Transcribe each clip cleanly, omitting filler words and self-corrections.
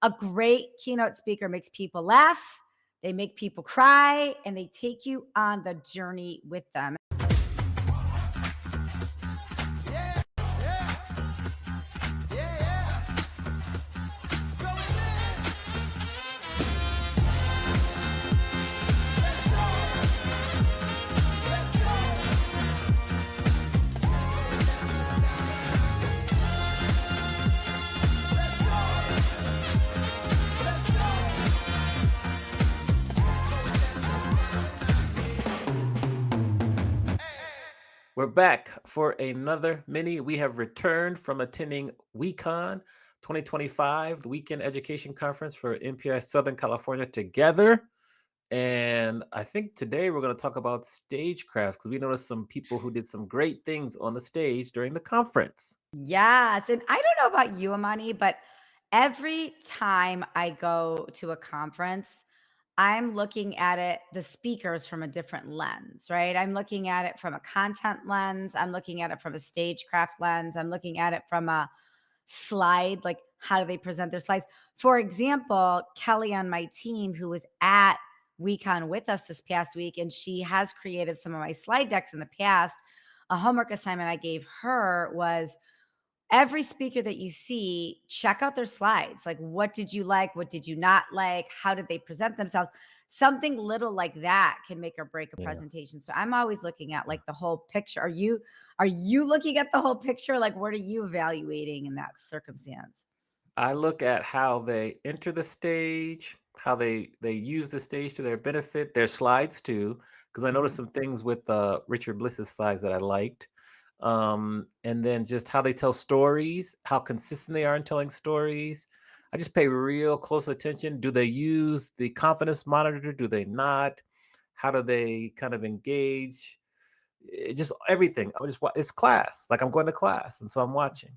A great keynote speaker makes people laugh, they make people cry, and they take you on the journey with them. Yeah, yeah, yeah, yeah. Going in. Let's go. Let's go. Let's go. Let's go. We're back for another mini. We have returned from attending WeCon 2025, the Weekend Education Conference for NPI Southern California together. And I think today we're going to talk about Stagecraft because we noticed some people who did some great things on the stage during the conference. Yes, and I don't know about you, Amani, but every time I go to a conference, I'm looking at it, the speakers from a different lens, right? I'm looking at it from a content lens. I'm looking at it from a stagecraft lens. I'm looking at it from a slide, like how do they present their slides? For example, Kelly on my team, who was at WeCon with us this past week, and she has created some of my slide decks in the past. A homework assignment I gave her was every speaker that you see, check out their slides. Like, what did you like? What did you not like? How did they present themselves? Something little like that can make or break a Yeah. presentation. So I'm always looking at like the whole picture. Are you looking at the whole picture? Like, what are you evaluating in that circumstance? I look at how they enter the stage, how they use the stage to their benefit, their slides too, because I noticed Mhm. some things with Richard Bliss's slides that I liked. And then just how they tell stories, how consistent they are in telling stories. I just pay real close attention. Do they use the confidence monitor? Do they not? How do they kind of engage? Just everything. It's class. Like I'm going to class, and so I'm watching.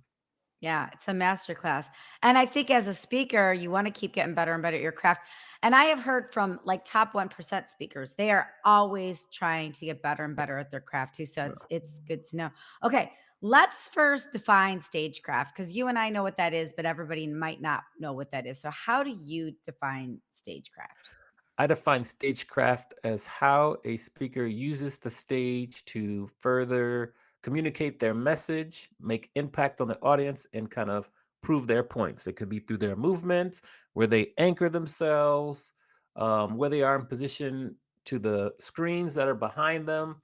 Yeah, it's a master class. And I think as a speaker, you want to keep getting better and better at your craft. And I have heard from like top 1% speakers, they are always trying to get better and better at their craft too. So it's good to know. Okay, let's first define stagecraft because you and I know what that is, but everybody might not know what that is. So how do you define stagecraft? I define stagecraft as how a speaker uses the stage to further communicate their message, make impact on the audience, and kind of prove their points. It could be through their movements, where they anchor themselves, where they are in position to the screens that are behind them.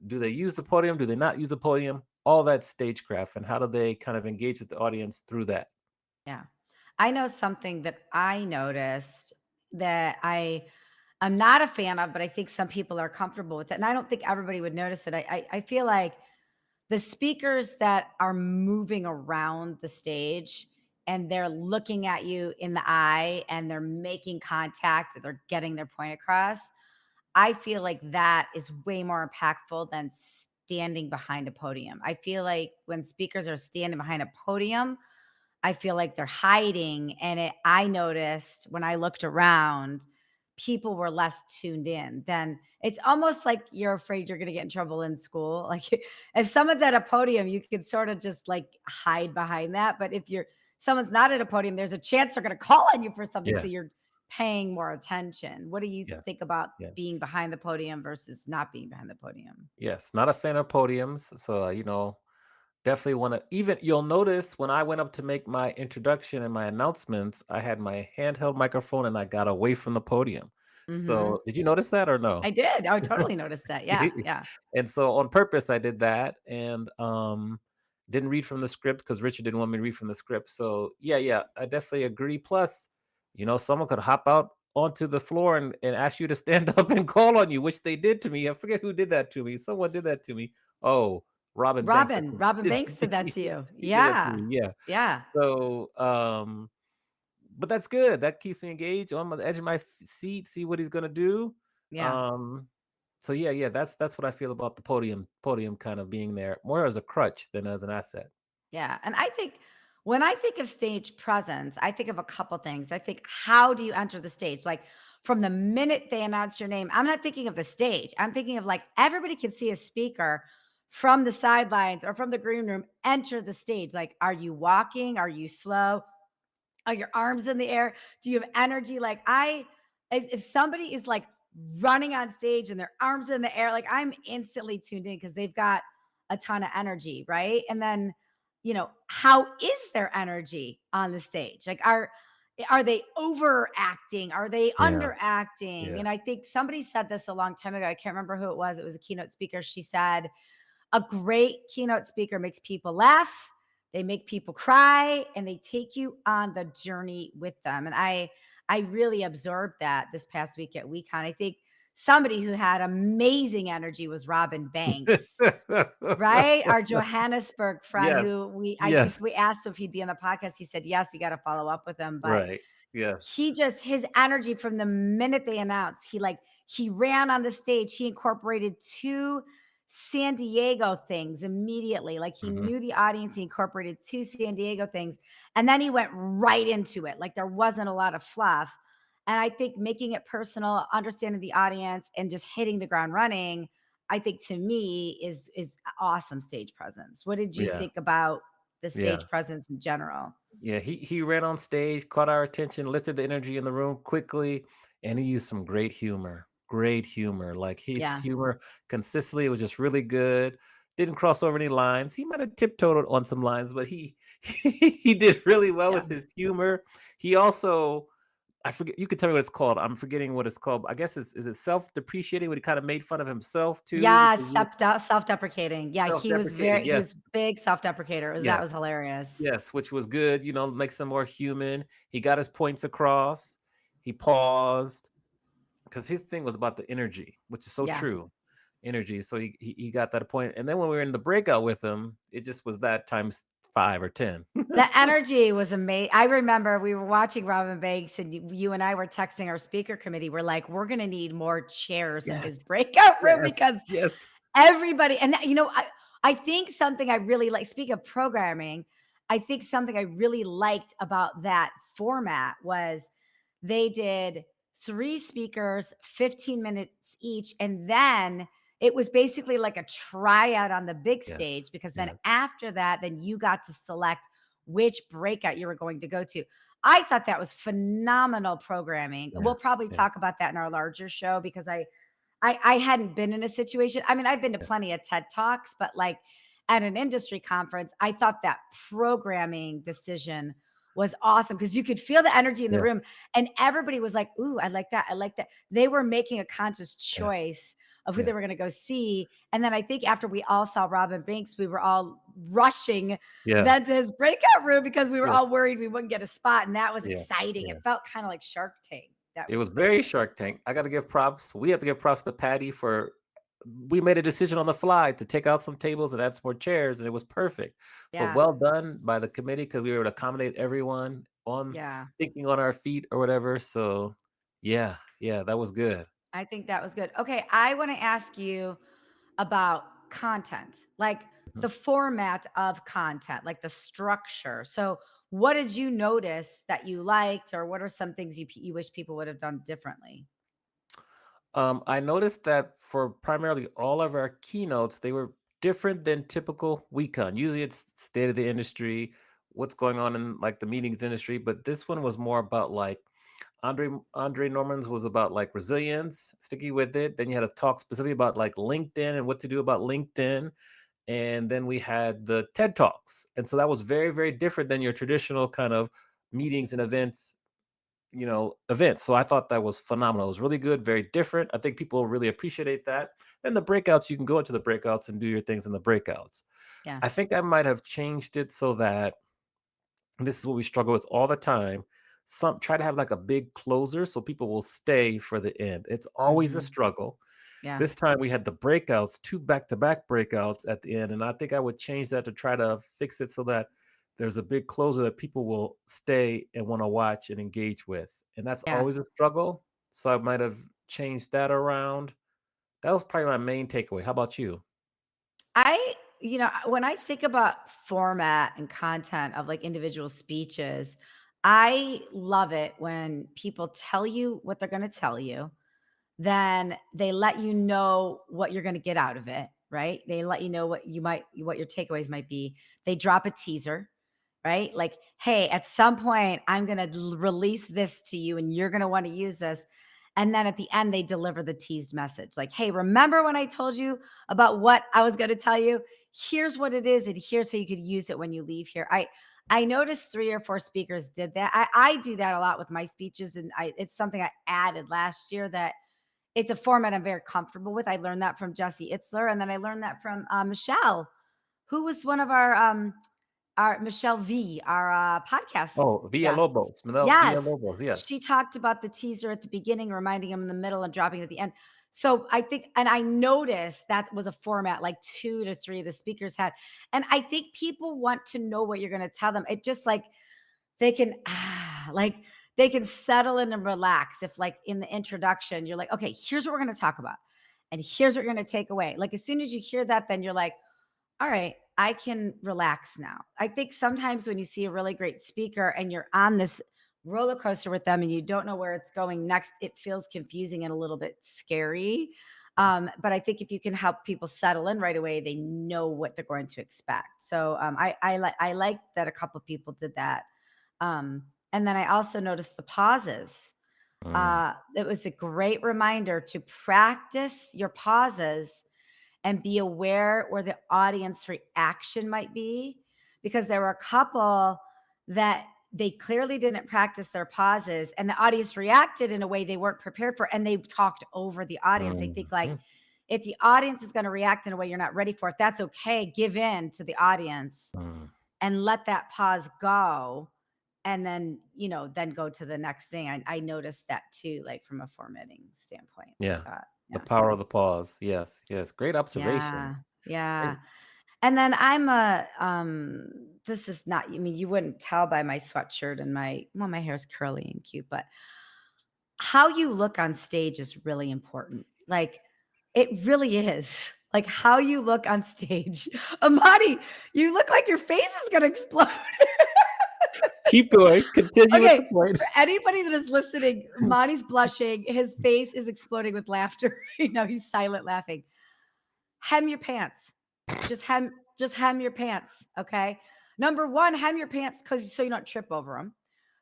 Do they use the podium? Do they not use the podium? All that stagecraft, and how do they kind of engage with the audience through that? Yeah. I know something that I noticed that I'm not a fan of, but I think some people are comfortable with it. And I don't think everybody would notice it. I feel like the speakers that are moving around the stage and they're looking at you in the eye and they're making contact, they're getting their point across. I feel like that is way more impactful than standing behind a podium. I feel like when speakers are standing behind a podium, I feel like they're hiding, and I noticed when I looked around, people were less tuned in. Then it's almost like you're afraid you're gonna get in trouble in school. Like, if someone's at a podium, you can sort of just, like, hide behind that, but if someone's not at a podium, there's a chance they're gonna call on you for something, so Yeah. you're paying more attention. What do you Yes. think about being Yes. behind the podium versus not being behind the podium? Yes. Not a fan of podiums. So, definitely want to. Even you'll notice when I went up to make my introduction and my announcements, I had my handheld microphone and I got away from the podium. Mhm. So, did you notice that or I no? did. I totally noticed that. Yeah, yeah. And so on purpose I did that and didn't read from the script because Richard didn't want me to read from the script. So yeah, I definitely agree. Plus, someone could hop out onto the floor and ask you to stand up and call on you, which they did to me. I forget who did that to me. Someone did that to me. Oh, Robin Banks, I think. Robin Did, Banks did that to you. he did that to Yeah. me. Yeah. Yeah. So but that's good. That keeps me engaged on the edge of my seat, see what he's gonna do. Yeah. Um, so yeah, that's what I feel about the podium kind of being there more as a crutch than as an asset. Yeah. And I think when I think of stage presence, I think of a couple things. I think, how do you enter the stage? Like, from the minute they announce your name, I'm not thinking of the stage. I'm thinking of, like, everybody can see a speaker from the sidelines or from the green room enter the stage. Like, are you walking? Are you slow? Are your arms in the air? Do you have energy? Like if somebody is like running on stage and their arms in the air, like I'm instantly tuned in because they've got a ton of energy, right? And then, how is their energy on the stage? Like are they overacting? Are they Yeah. underacting? Yeah. And I think somebody said this a long time ago. I can't remember who it was. It was a keynote speaker. She said, a great keynote speaker makes people laugh, they make people cry, and they take you on the journey with them. And I really absorbed that this past week at WeCon. I think somebody who had amazing energy was Robin Banks, right? Our Johannesburg friend Yes. who I think Yes. we asked if he'd be on the podcast. He said, yes, we got to follow up with him. But Right. Yes. his energy from the minute they announced, he ran on the stage, he incorporated 2 San Diego things immediately. Like he Mhm. knew the audience, he incorporated 2 San Diego things, and then he went right into it. Like there wasn't a lot of fluff. And I think making it personal, understanding the audience, and just hitting the ground running, I think to me is awesome stage presence. What did you Yeah. think about the Yeah. stage presence in general? Yeah, he ran on stage, caught our attention, lifted the energy in the room quickly, and he used some great humor. Great humor. Like his Yeah. humor consistently was just really good. Didn't cross over any lines. He might have tiptoed on some lines, but he he did really well Yeah. with his humor. He also, I forget, you can tell me what it's called. I'm forgetting what it's called. I guess is it self-depreciating when he kind of made fun of himself too Yeah, because he was self-deprecating. Yeah, self-deprecating. he Yes. was big self-deprecator. That Yes. was hilarious. Yes, which was good, makes him more human. He got his points across. He paused because his thing was about the energy, which is so Yeah. true. Energy. So he got that point. And then when we were in the breakout with him, it just was that times 5 or 10. The energy was amazing. I remember we were watching Robin Banks and you and I were texting our speaker committee. We're like, we're gonna need more chairs in Yes, his breakout room yes, because yes. everybody and I think something I really like, speak of programming, I think something I really liked about that format was they did 3 speakers, 15 minutes each, and then it was basically like a tryout on the big Yes, stage because then yes, after that, then you got to select which breakout you were going to go to. I thought that was phenomenal programming. yeah, We'll probably yeah, talk about that in our larger show because I hadn't been in a situation. I mean, I've been to yeah, plenty of TED Talks, but like at an industry conference, I thought that programming decision was awesome because you could feel the energy in the yeah, room and everybody was like, "Ooh, I like that. I like that." They were making a conscious yeah, choice of who yeah, they were going to go see. And then I think after we all saw Robin Banks, we were all rushing then yes, to his breakout room because we were yes, all worried we wouldn't get a spot. And that was yeah, exciting. yeah. It felt kind of like Shark Tank. That It was was very Shark Tank. I gotta give props. We have to give props to Patty for we made a decision on the fly to take out some tables and add some more chairs, and it was perfect. So yeah. well done by the committee because we were able to accommodate everyone on Yeah. thinking on our feet or whatever. So yeah, yeah, that was good. I think that was good. Okay, I want to ask you about content, like Mhm. the format of content, like the structure. So, what did you notice that you liked, or what are some things you wish people would have done differently? I noticed that for primarily all of our keynotes, they were different than typical WeCon. Usually it's state of the industry, what's going on in like the meetings industry, but this one was more about like Andre Norman's was about like resilience, sticky with it. Then you had a talk specifically about like LinkedIn and what to do about LinkedIn. And then we had the TED Talks. And so that was very, very different than your traditional kind of meetings and events. So I thought that was phenomenal. It was really good, very different. I think people really appreciate that. Then the breakouts, you can go into the breakouts and do your things in the breakouts. Yeah. I think I might have changed it so that and this is what we struggle with all the time. Some try to have like a big closer so people will stay for the end. It's always a Hmm. struggle. Yeah. This time we had the breakouts, 2 back-to-back breakouts at the end, and I think I would change that to try to fix it so that there's a big closer that people will stay and wanna watch and engage with, and that's Yeah. always a struggle, so I might have changed that around. That was probably my main takeaway. How about you? When I think about format and content of like individual speeches, I love it when people tell you what they're going to tell you, then they let you know what you're going to get out of it, right? They let you know what your takeaways might be. They drop a teaser, right? Like, hey, at some point, I'm going to release this to you and you're going to want to use this. And then at the end, they deliver the teased message like, hey, remember when I told you about what I was going to tell you? Here's what it is. And here's how you could use it when you leave here. I noticed 3 or 4 speakers did that. I do that a lot with my speeches. And it's something I added last year that it's a format I'm very comfortable with. I learned that from Jesse Itzler. And then I learned that from Michelle, who was one of our Michelle V, our podcast Oh, guests. Villalobos, Manel Yes. Villalobos, yes. She talked about the teaser at the beginning, reminding him in the middle and dropping it at the end. So I think, and I noticed that was a format like 2 to 3 of the speakers had. And I think people want to know what you're going to tell them. It just like they can like they can settle in and relax if like in the introduction you're like, okay, here's what we're going to talk about and here's what you're going to take away. Like as soon as you hear that, then you're like, all right, I can relax now. I think sometimes when you see a really great speaker and you're on this roller coaster with them and you don't know where it's going next, it feels confusing and a little bit scary. But I think if you can help people settle in right away, they know what they're going to expect. So I like that a couple people did that. And then I also noticed the pauses. Mm, It was a great reminder to practice your pauses and be aware where the audience reaction might be, because there were a couple that they clearly didn't practice their pauses and the audience reacted in a way they weren't prepared for and they talked over the audience. I think like mhm, if the audience is going to react in a way you're not ready for it, that's okay. Give in to the audience mm. and let that pause go, and then then go to the next thing. I noticed that too, like from a formatting standpoint. I Yeah, thought, the yeah. power of the pause. Yes, yes. Great Yeah, observations. yeah. Great. And then I'm a this is not, I mean, you wouldn't tell by my sweatshirt and my hair's curly and cute, but how you look on stage is really important. Like it really is. Like how you look on stage. Amani, you look like your face is gonna explode. Keep going. Continue with the Okay, point. for anybody that is listening, Amani's blushing. His face is exploding with laughter right now. He's silent laughing. Hem your pants. Just hem your pants, okay? Number 1, hem your pants cuz so you don't trip over them.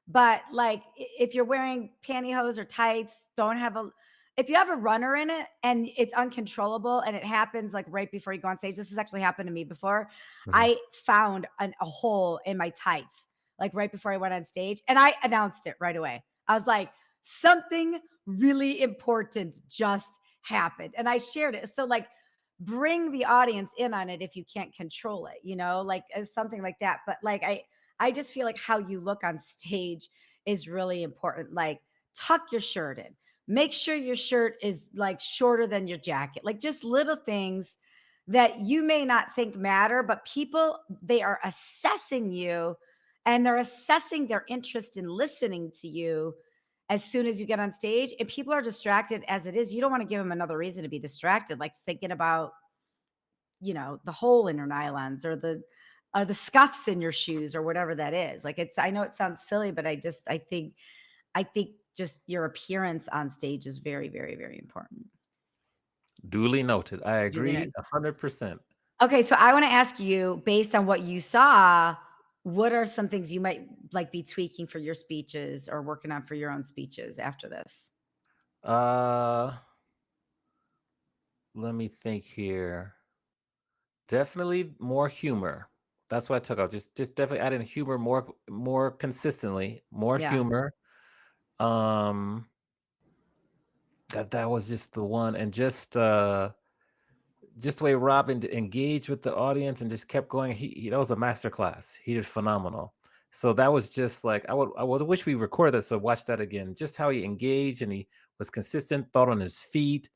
But like if you're wearing pantyhose or tights, don't have a if you have a runner in it and it's uncontrollable and it happens like right before you go on stage. This has actually happened to me before. Mhm. I found a hole in my tights like right before I went on stage and I announced it right away. I was like, something really important just happened. And I shared it. So like bring the audience in on it if you can't control it, like as something like that. But like I just feel like how you look on stage is really important. Like tuck your shirt in. Make sure your shirt is like shorter than your jacket. Like just little things that you may not think matter, but people, they are assessing you and they're assessing their interest in listening to you as soon as you get on stage. And people are distracted as it is. You don't want to give them another reason to be distracted, like thinking about the hole in your nylons or the scuffs in your shoes or whatever that is. Like I know it sounds silly, but I think just your appearance on stage is very, very, very important. Duly noted. I Julie agree knows. 100%. Okay, so I want to ask you, based on what you saw, what are some things you might like be tweaking for your speeches or working on for your own speeches after this? Uh, Let me think here. Definitely more humor. That's what I took out. Just definitely adding humor more consistently, more Yeah. humor. Um, that was just the one, and just the way Robin engaged with the audience and just kept going. He that was a master class. He did phenomenal. So that was just like I would wish we recorded that, so watch that again. Just how he engaged and he was consistent, thought on his feet,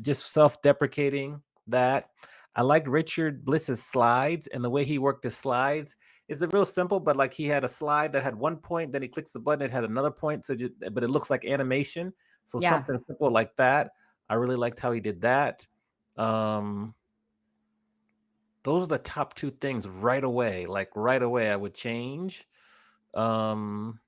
just self-deprecating. That I liked Richard Bliss's slides and the way he worked his slides. Is it real simple, but like he had a slide that had one point, then he clicks the button, it had another point, so but it looks like animation. So Yeah. something simple like that. I really liked how he did that. Um, those are the top two things right away. Like right away, I would change. Um,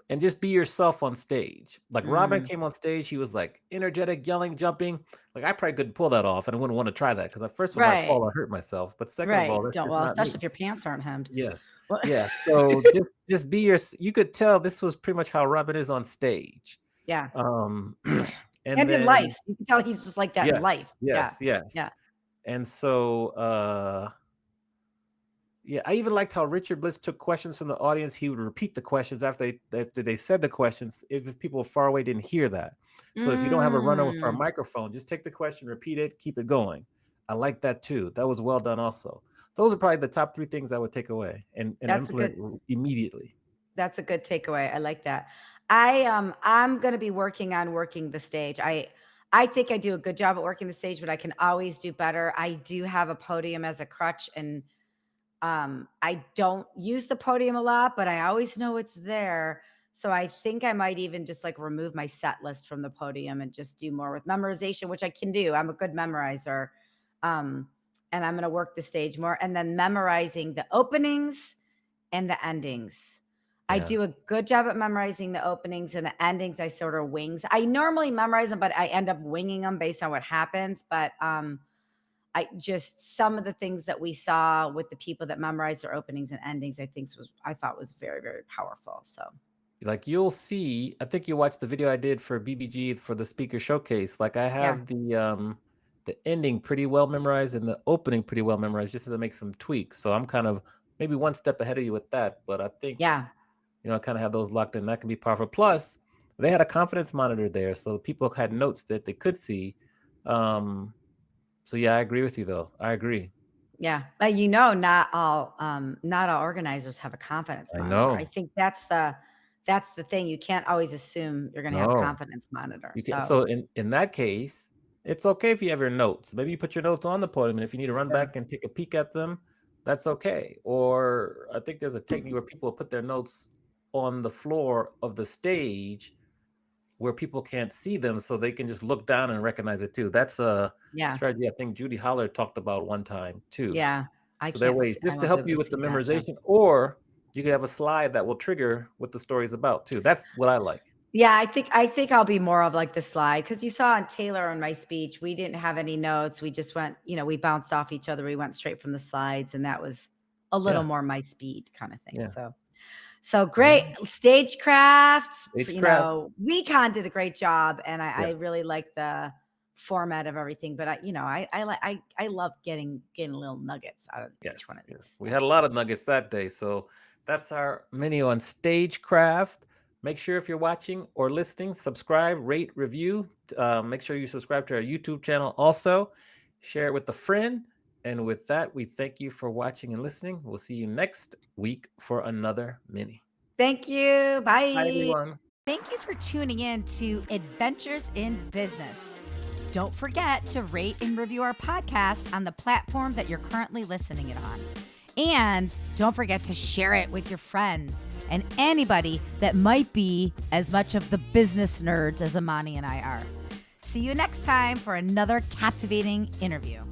and just be yourself on stage. Like Robin Mm, came on stage, he was like energetic, yelling, jumping. Like I probably couldn't pull that off, and I wouldn't want to try that because first of all, I'd right, fall or hurt myself. But second of all, right. that's Don't just well, not especially me. if your pants aren't hemmed. Yes, Well, yeah. So just be your. You could tell this was pretty much how Robin is on stage. yeah. Um, and And in then life, you can tell he's just like that in yes, life. Yeah, yes, yeah. yes. And so yeah, I even liked how Richard Blitz took questions from the audience. He would repeat the questions after they said the questions if people far away didn't hear that. So if you don't have a runner for a Mm, microphone, just take the question, repeat it, keep it going. I like that too. That was well done also. Those are probably the top three things I would take away and that's a implement good immediately. that's a good takeaway. I like that. I'm gonna be working on working the stage. I think I do a good job at working the stage, but I can always do better. I do have a podium as a crutch, and I don't use the podium a lot, but I always know it's there. So I think I might even just like remove my set list from the podium and just do more with memorization, which I can do. I'm a good memorizer. Um, and I'm going to work the stage more and then memorizing the openings and the endings. I Yeah. do a good job at memorizing the openings, and the endings I sort of wings. I normally memorize them, but I end up winging them based on what happens. But I just some of the things that we saw with the people that memorized their openings and endings, I thought was very, very powerful. So Like you'll see, I think you watched the video I did for BBG for the speaker showcase. Like I yeah, have the ending pretty well memorized and the opening pretty well memorized, just to make some tweaks. So I'm kind of maybe one step ahead of you with that. But I think, yeah, I kind of have those locked in. That can be powerful. Plus, they had a confidence monitor there, so people had notes that they could see. Um, so yeah, I agree with you though. I agree. yeah. Not all organizers have a confidence I monitor. I know. think that's the thing. You can't always assume you're going to have a No. confidence monitor. You can So so in that case, it's okay if you have your notes. Maybe you put your notes on the podium, and if you need to run sure. back and take a peek at them, that's okay. Or I think there's a technique where people put their notes on the floor of the stage where people can't see them, so they can just look down and recognize it too. That's a Yeah, strategy I think Judy Holler talked about one time too. yeah. So there are ways I just to won't be help able you to with the see that. Yeah. memorization, or you could have a slide that will trigger what the story's about too. That's what I like. Yeah, I think I'll be more of like the slide because you saw on Taylor on my speech, we didn't have any notes. We just went, we bounced off each other. We went straight from the slides, and that was a little Yeah, more my speed kind of thing. yeah. So All great right. stagecraft. Stagecraft. Recon did a great job, and I Yeah. really like the format of everything. But I love getting little nuggets out of each one Yes, of yes. these. We So had a lot of nuggets that day. So that's our menu on Stagecraft. Make sure if you're watching or listening, subscribe, rate, review. Make sure you subscribe to our YouTube channel also. Share it with a friend. And with that, we thank you for watching and listening. We'll see you next week for another mini. thank you. Bye, Bye. everyone. Thank you for tuning in to Adventures in Business. Don't forget to rate and review our podcast on the platform that you're currently listening it on. And don't forget to share it with your friends and anybody that might be as much of the business nerds as Amani and I are. See you next time for another captivating interview.